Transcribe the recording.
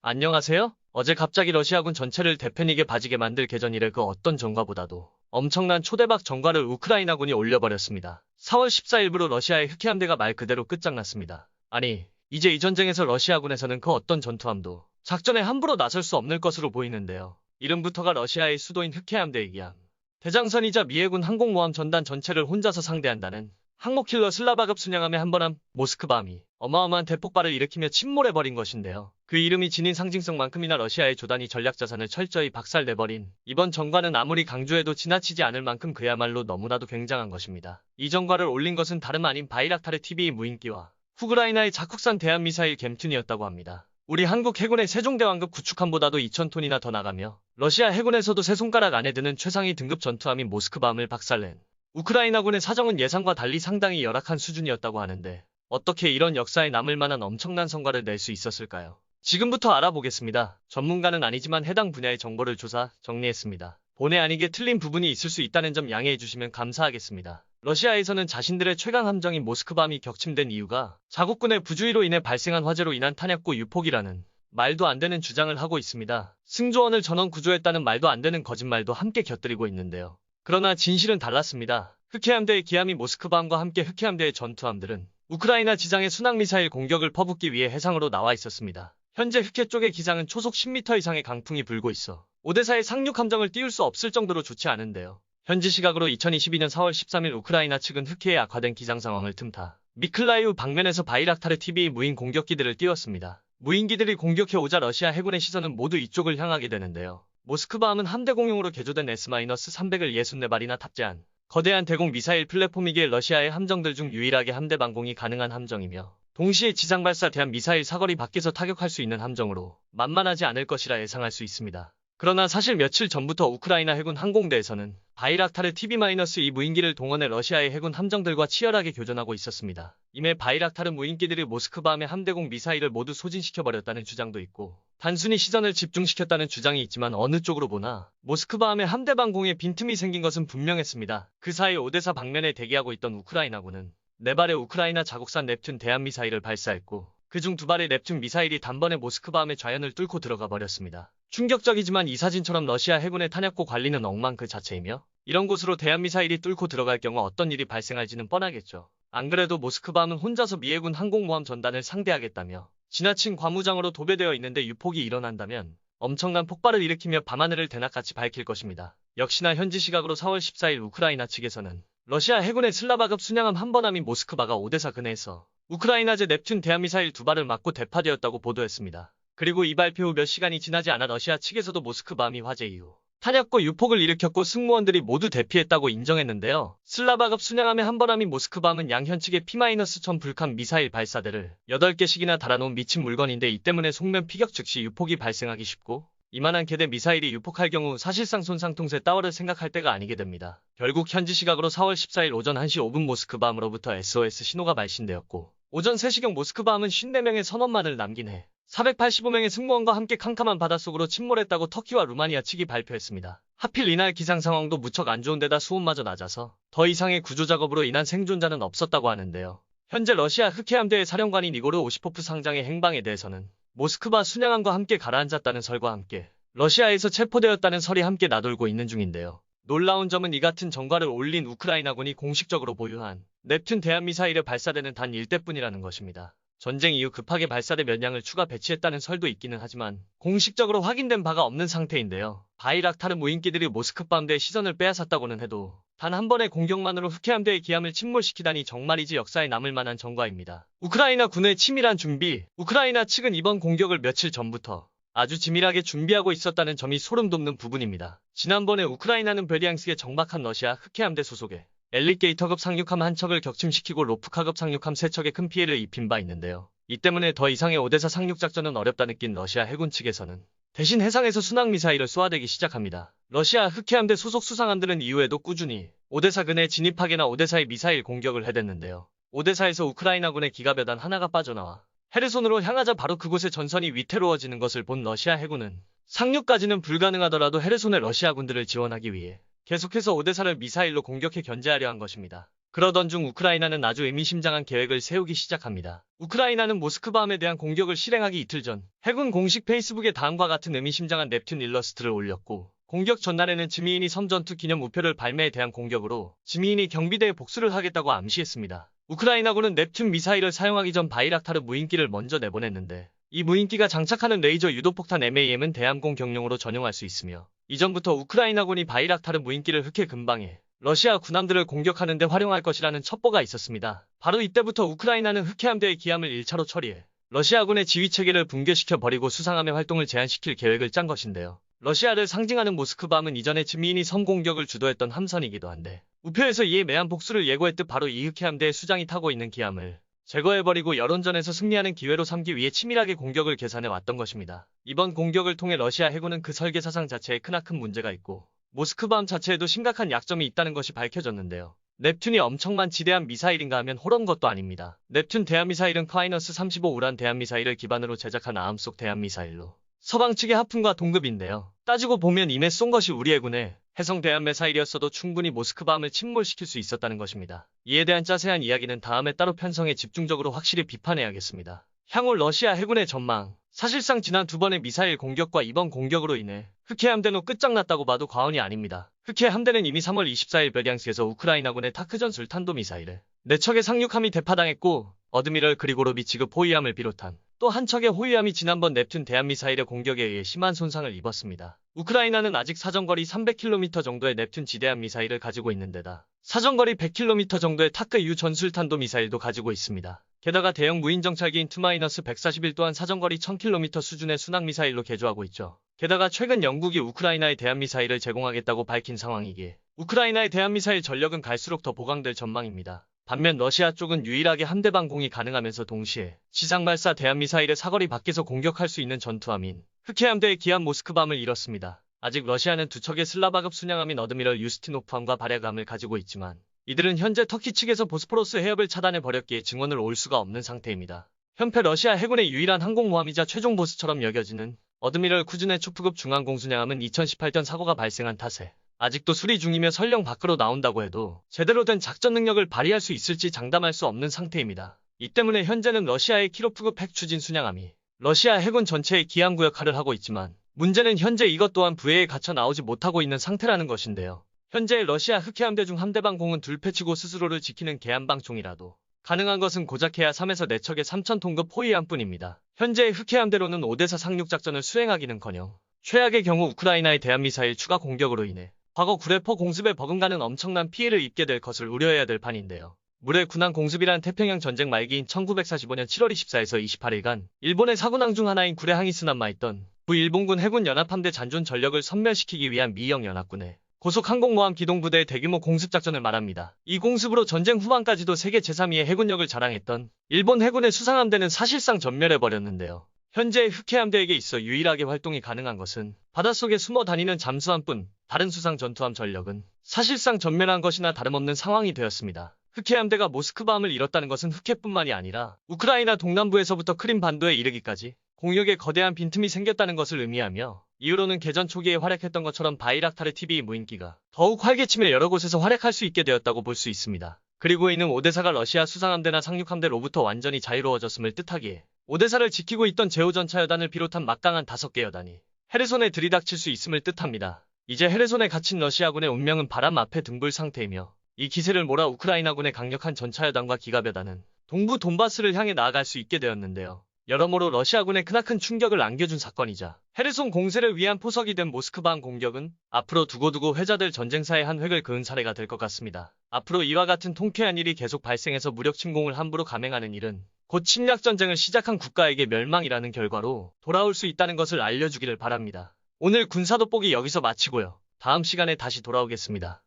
안녕하세요? 어제 갑자기 러시아군 전체를 대패닉에 빠지게 만들 개전일의 그 어떤 전과보다도 엄청난 초대박 전과를 우크라이나군이 올려버렸습니다. 4월 14일부로 러시아의 흑해함대가 말 그대로 끝장났습니다. 아니, 이제 이 전쟁에서 러시아군에서는 그 어떤 전투함도 작전에 함부로 나설 수 없는 것으로 보이는데요. 이름부터가 러시아의 수도인 흑해함대이기야 대장선이자 미해군 항공모함 전단 전체를 혼자서 상대한다는 항모킬러 슬라바급 순양함의 한번함 모스크바함이 어마어마한 대폭발을 일으키며 침몰해버린 것인데요. 그 이름이 지닌 상징성만큼이나 러시아의 조단위 전략자산을 철저히 박살내버린 이번 전과는 아무리 강조해도 지나치지 않을 만큼 그야말로 너무나도 굉장한 것입니다. 이 전과를 올린 것은 다름 아닌 바이락타르 TB 무인기와 우크라이나의 자국산 대한미사일 겜튠이었다고 합니다. 우리 한국 해군의 세종대왕급 구축함보다도 2,000톤이나 더 나가며 러시아 해군에서도 세 손가락 안에 드는 최상위 등급 전투함인 모스크바함을 박살낸 우크라이나군의 사정은 예상과 달리 상당히 열악한 수준이었다고 하는데 어떻게 이런 역사에 남을 만한 엄청난 성과를 낼 수 있었을까요? 지금부터 알아보겠습니다. 전문가는 아니지만 해당 분야의 정보를 조사, 정리했습니다. 본의 아니게 틀린 부분이 있을 수 있다는 점 양해해 주시면 감사하겠습니다. 러시아에서는 자신들의 최강 함정인 모스크바함이 격침된 이유가 자국군의 부주의로 인해 발생한 화재로 인한 탄약고 유폭이라는 말도 안 되는 주장을 하고 있습니다. 승조원을 전원 구조했다는 말도 안 되는 거짓말도 함께 곁들이고 있는데요. 그러나 진실은 달랐습니다. 흑해함대의 기함이 모스크바함과 함께 흑해함대의 전투함들은 우크라이나 지상의 순항미사일 공격을 퍼붓기 위해 해상으로 나와 있었습니다. 현재 흑해 쪽의 기상은 초속 10m 이상의 강풍이 불고 있어 오데사의 상륙함정을 띄울 수 없을 정도로 좋지 않은데요. 현지 시각으로 2022년 4월 13일 우크라이나 측은 흑해에 악화된 기상 상황을 틈타 미클라이우 방면에서 바이락타르 TB 무인 공격기들을 띄웠습니다. 무인기들이 공격해 오자 러시아 해군의 시선은 모두 이쪽을 향하게 되는데요. 모스크바함은 함대 공용으로 개조된 S-300을 64발이나 탑재한 거대한 대공 미사일 플랫폼이기에 러시아의 함정들 중 유일하게 함대 방공이 가능한 함정이며 동시에 지상 발사 대한 미사일 사거리 밖에서 타격할 수 있는 함정으로 만만하지 않을 것이라 예상할 수 있습니다. 그러나 사실 며칠 전부터 우크라이나 해군 항공대에서는 바이락타르 TB-2 무인기를 동원해 러시아의 해군 함정들과 치열하게 교전하고 있었습니다. 이에 바이락타르 무인기들이 모스크바함의 함대공 미사일을 모두 소진시켜버렸다는 주장도 있고 단순히 시선을 집중시켰다는 주장이 있지만 어느 쪽으로 보나 모스크바함의 함대 방공에 빈틈이 생긴 것은 분명했습니다. 그 사이 오데사 방면에 대기하고 있던 우크라이나군은 4발의 우크라이나 자국산 넵튠 대한미사일을 발사했고 그중 2발의 넵튠 미사일이 단번에 모스크바함의 좌연을 뚫고 들어가 버렸습니다. 충격적이지만 이 사진처럼 러시아 해군의 탄약고 관리는 엉망 그 자체이며 이런 곳으로 대한미사일이 뚫고 들어갈 경우 어떤 일이 발생할지는 뻔하겠죠. 안 그래도 모스크바함은 혼자서 미해군 항공모함 전단을 상대하겠다며 지나친 과무장으로 도배되어 있는데 유폭이 일어난다면 엄청난 폭발을 일으키며 밤하늘을 대낮같이 밝힐 것입니다. 역시나 현지 시각으로 4월 14일 우크라이나 측에서는 러시아 해군의 슬라바급 순양함 한번함인 모스크바가 오데사 근해에서 우크라이나제 넵튠 대한미사일 2발을 맞고 대파되었다고 보도했습니다. 그리고 이 발표 후 몇 시간이 지나지 않아 러시아 측에서도 모스크바함이 화재 이후 탄약고 유폭을 일으켰고 승무원들이 모두 대피했다고 인정했는데요. 슬라바급 순양함의 한번함인 모스크바함은 양현 측의 P-1000 불칸 미사일 발사대를 8개씩이나 달아놓은 미친 물건인데 이 때문에 속면 피격 즉시 유폭이 발생하기 쉽고 이만한 개대 미사일이 유폭할 경우 사실상 손상통세 따위를 생각할 때가 아니게 됩니다. 결국 현지 시각으로 4월 14일 오전 1시 5분 모스크바함으로부터 SOS 신호가 발신되었고 오전 3시경 모스크바함은 54명의 선원만을 남긴 해 485명의 승무원과 함께 캄캄한 바닷속으로 침몰했다고 터키와 루마니아 측이 발표했습니다. 하필 이날 기상 상황도 무척 안 좋은 데다 수온마저 낮아서 더 이상의 구조 작업으로 인한 생존자는 없었다고 하는데요. 현재 러시아 흑해함대의 사령관인 이고르 오시포프 상장의 행방에 대해서는 모스크바 순양함과 함께 가라앉았다는 설과 함께 러시아에서 체포되었다는 설이 함께 나돌고 있는 중인데요. 놀라운 점은 이 같은 전과를 올린 우크라이나군이 공식적으로 보유한 넵튠 대한미사일의 발사대는 단 1대뿐이라는 것입니다. 전쟁 이후 급하게 발사대 몇 량을 추가 배치했다는 설도 있기는 하지만 공식적으로 확인된 바가 없는 상태인데요. 바이락타르 무인기들이 모스크바함대의 시선을 빼앗았다고는 해도 단 한 번의 공격만으로 흑해함대의 기함을 침몰시키다니 정말이지 역사에 남을 만한 전과입니다. 우크라이나 군의 치밀한 준비. 우크라이나 측은 이번 공격을 며칠 전부터 아주 지밀하게 준비하고 있었다는 점이 소름 돋는 부분입니다. 지난번에 우크라이나는 베리앙스크에 정박한 러시아 흑해함대 소속의 엘리게이터급 상륙함 한 척을 격침시키고 로프카급 상륙함 3척에 큰 피해를 입힌 바 있는데요. 이 때문에 더 이상의 오데사 상륙작전은 어렵다 느낀 러시아 해군 측에서는 대신 해상에서 순항미사일을 쏘아대기 시작합니다. 러시아 흑해함대 소속 수상함들은 이후에도 꾸준히 오데사 근해에 진입하게나 오데사의 미사일 공격을 해댔는데요. 오데사에서 우크라이나군의 기갑여단 하나가 빠져나와 헤르손으로 향하자 바로 그곳의 전선이 위태로워지는 것을 본 러시아 해군은 상륙까지는 불가능하더라도 헤르손의 러시아군들을 지원하기 위해 계속해서 오데사를 미사일로 공격해 견제하려 한 것입니다. 그러던 중 우크라이나는 아주 의미심장한 계획을 세우기 시작합니다. 우크라이나는 모스크바함에 대한 공격을 실행하기 이틀 전 해군 공식 페이스북에 다음과 같은 의미심장한 넵튠 일러스트를 올렸고, 공격 전날에는 지미인이 섬 전투 기념 우표를 발매에 대한 공격으로 지미인이 경비대에 복수를 하겠다고 암시했습니다. 우크라이나군은 넵튠 미사일을 사용하기 전 바이락타르 무인기를 먼저 내보냈는데, 이 무인기가 장착하는 레이저 유도폭탄 MAM은 대함공 경용으로 전용할 수 있으며, 이전부터 우크라이나군이 바이락타르 무인기를 흑해 근방에 러시아 군함들을 공격하는 데 활용할 것이라는 첩보가 있었습니다. 바로 이때부터 우크라이나는 흑해함대의 기함을 1차로 처리해 러시아군의 지휘체계를 붕괴시켜 버리고 수상함의 활동을 제한시킬 계획을 짠 것인데요. 러시아를 상징하는 모스크바함은 이전에 지미인이 섬 공격을 주도했던 함선이기도 한데, 우표에서 이에 매한 복수를 예고했듯 바로 이 흑해함대의 수장이 타고 있는 기함을 제거해버리고 여론전에서 승리하는 기회로 삼기 위해 치밀하게 공격을 계산해 왔던 것입니다. 이번 공격을 통해 러시아 해군은 그 설계 사상 자체에 크나큰 문제가 있고, 모스크바함 자체에도 심각한 약점이 있다는 것이 밝혀졌는데요. 넵튠이 엄청난 지대함 미사일인가 하면 호런 것도 아닙니다. 넵튠 대함미사일은 카이너스 35 우란 대함미사일을 기반으로 제작한 아함속 대함미사일로 서방 측의 하품과 동급인데요. 따지고 보면 이내 쏜 것이 우리 해군의 해성 대함미사일이었어도 충분히 모스크바함을 침몰시킬 수 있었다는 것입니다. 이에 대한 자세한 이야기는 다음에 따로 편성해 집중적으로 확실히 비판해야겠습니다. 향후 러시아 해군의 전망. 사실상 지난 두 번의 미사일 공격과 이번 공격으로 인해 흑해 함대는 끝장났다고 봐도 과언이 아닙니다. 흑해 함대는 이미 3월 24일 벨양스에서 우크라이나군의 타크 전술 탄도미사일을 4척의 상륙함이 대파당했고, 어드미럴 그리고로비 지급 호위함을 비롯한 또 한 척의 호위함이 지난번 넵튠 대함미사일의 공격에 의해 심한 손상을 입었습니다. 우크라이나는 아직 사정거리 300km 정도의 넵튠 지대함 미사일을 가지고 있는 데다 사정거리 100km 정도의 타크 유 전술탄도 미사일도 가지고 있습니다. 게다가 대형 무인 정찰기인 투-141 또한 사정거리 1000km 수준의 순항미사일로 개조하고 있죠. 게다가 최근 영국이 우크라이나에 대한미사일을 제공하겠다고 밝힌 상황이기에 우크라이나의 대한미사일 전력은 갈수록 더 보강될 전망입니다. 반면 러시아 쪽은 유일하게 함대 방공이 가능하면서 동시에 지상발사 대한미사일의 사거리 밖에서 공격할 수 있는 전투함인 흑해함대의 기함 모스크바함을 잃었습니다. 아직 러시아는 두 척의 슬라바급 순양함인 어드미럴 유스티노프함과 발야감을 가지고 있지만, 이들은 현재 터키 측에서 보스포러스 해협을 차단해버렸기에 증원을 올 수가 없는 상태입니다. 현재 러시아 해군의 유일한 항공모함이자 최종 보스처럼 여겨지는 어드미럴 쿠즈네초프급 중앙공순양함은 2018년 사고가 발생한 탓에 아직도 수리 중이며 설령 밖으로 나온다고 해도 제대로 된 작전 능력을 발휘할 수 있을지 장담할 수 없는 상태입니다. 이 때문에 현재는 러시아의 키로프급 핵 추진 순양함이 러시아 해군 전체의 기함구 역할을 하고 있지만, 문제는 현재 이것 또한 부해에 갇혀 나오지 못하고 있는 상태라는 것인데요. 현재 러시아 흑해함대 중 함대방공은 둘 패치고 스스로를 지키는 개함방총이라도 가능한 것은 고작해야 3에서 4척의 3000톤급 호위함뿐입니다. 현재의 흑해함대로는 5대4 상륙작전을 수행하기는커녕 최악의 경우 우크라이나의 대한미사일 추가 공격으로 인해 과거 구레포 공습에 버금가는 엄청난 피해를 입게 될 것을 우려해야 될 판인데요. 물의 군함 공습이란 태평양 전쟁 말기인 1945년 7월 24일에서 28일간 일본의 사군항 중 하나인 구레항이 스남마있던 부일본군 해군 연합함대 잔존 전력을 섬멸시키기 위한 미영 연합군의 고속 항공모함 기동부대의 대규모 공습작전을 말합니다. 이 공습으로 전쟁 후반까지도 세계 제3위의 해군력을 자랑했던 일본 해군의 수상함대는 사실상 전멸해버렸는데요. 현재의 흑해함대에게 있어 유일하게 활동이 가능한 것은 바닷속에 숨어 다니는 잠수함뿐, 다른 수상 전투함 전력은 사실상 전멸한 것이나 다름없는 상황이 되었습니다. 흑해함대가 모스크바함을 잃었다는 것은 흑해뿐만이 아니라 우크라이나 동남부에서부터 크림 반도에 이르기까지 공역에 거대한 빈틈이 생겼다는 것을 의미하며, 이후로는 개전 초기에 활약했던 것처럼 바이락타르 TV 무인기가 더욱 활개치며 여러 곳에서 활약할 수 있게 되었다고 볼 수 있습니다. 그리고 이는 오데사가 러시아 수상함대나 상륙함대로부터 완전히 자유로워졌음을 뜻하기에 오데사를 지키고 있던 제5전차여단을 비롯한 막강한 5개 여단이 헤르손에 들이닥칠 수 있음을 뜻합니다. 이제 헤르손에 갇힌 러시아군의 운명은 바람 앞에 등불 상태이며, 이 기세를 몰아 우크라이나군의 강력한 전차여단과 기갑여단은 동부 돈바스를 향해 나아갈 수 있게 되었는데요. 여러모로 러시아군에 크나큰 충격을 안겨준 사건이자 헤르손 공세를 위한 포석이 된 모스크바함 공격은 앞으로 두고두고 회자될 전쟁사의 한 획을 그은 사례가 될 것 같습니다. 앞으로 이와 같은 통쾌한 일이 계속 발생해서 무력 침공을 함부로 감행하는 일은 곧 침략전쟁을 시작한 국가에게 멸망이라는 결과로 돌아올 수 있다는 것을 알려주기를 바랍니다. 오늘 군사돋보기 여기서 마치고요. 다음 시간에 다시 돌아오겠습니다.